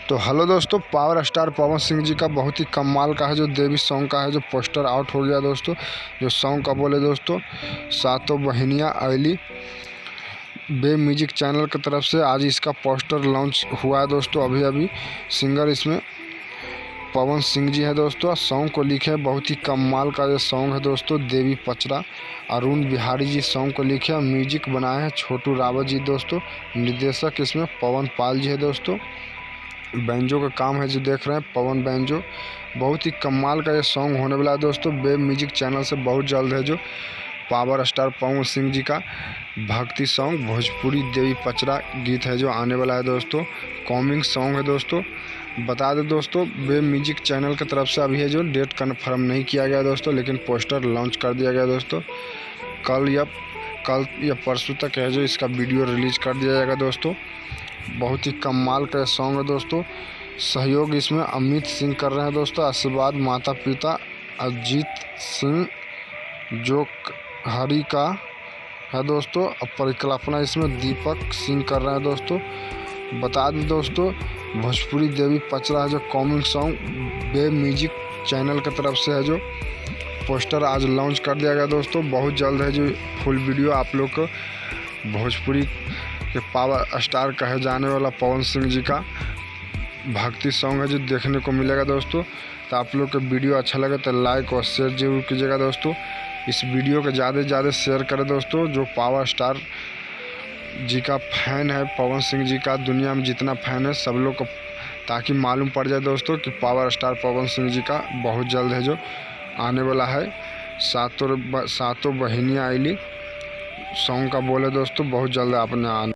तो हेलो दोस्तों, power star Pawan Singh ji का बहुत ही कमाल का है जो देवी सॉन्ग का है जो पोस्टर आउट हो गया दोस्तों। जो सॉन्ग का बोले दोस्तों, सातों बहनियाँ आइली बे म्यूजिक चैनल की तरफ से आज इसका पोस्टर लॉन्च हुआ है दोस्तों। अभी सिंगर इसमें पवन सिंह जी है दोस्तों। सॉन्ग को लिखे बहुत ही कमाल का ये सॉन्ग है दोस्तों। देवी पचरा अरुण बिहारी जी सॉन्ग को लिखे, म्यूजिक बनाए हैं छोटू रावत जी दोस्तों। निर्देशक इसमें पवन पाल जी है दोस्तों। बैंजो का काम है जो देख रहे हैं पवन बैंजो। बहुत ही कमाल का ये सॉन्ग होने वाला है दोस्तों। वेब म्यूजिक चैनल से बहुत जल्द है जो पावर स्टार पवन सिंह जी का भक्ति सॉन्ग भोजपुरी देवी पचरा गीत है जो आने वाला है दोस्तों। कॉमिंग सॉन्ग है दोस्तों। बता दें दोस्तों, वेब म्यूजिक चैनल की तरफ से अभी है जो डेट कन्फर्म नहीं किया गया दोस्तों, लेकिन पोस्टर लॉन्च कर दिया गया दोस्तों। कल या परसों तक है जो इसका वीडियो रिलीज कर दिया जाएगा दोस्तों। बहुत ही कमाल का सॉन्ग है दोस्तों। सहयोग इसमें अमित सिंह कर रहे हैं दोस्तों। आशीर्वाद माता पिता अजीत सिंह जो हरी का है दोस्तों। और परिकल्पना इसमें दीपक सिंह कर रहे हैं दोस्तों। बता दें दोस्तों, भोजपुरी देवी पचरा है जो combing song web music channel की तरफ से है जो पोस्टर आज लॉन्च कर दिया गया दोस्तों। बहुत जल्द है जो फुल वीडियो आप लोग को भोजपुरी के पावर स्टार कहे जाने वाला पवन सिंह जी का भक्ति सॉन्ग है जो देखने को मिलेगा दोस्तों। तो आप लोग को वीडियो अच्छा लगे तो लाइक और शेयर जरूर कीजिएगा दोस्तों। इस वीडियो को ज़्यादा से ज़्यादा शेयर करें दोस्तों। जो पावर स्टार जी का फ़ैन है पवन सिंह जी का, दुनिया में जितना फ़ैन है सब लोग को ताकि मालूम पड़ जाए दोस्तों कि पावर स्टार पवन सिंह जी का बहुत जल्द है जो आने वाला है। सातों बहनियाँ आइली सॉन्ग का बोले दोस्तों, बहुत जल्द आपने आने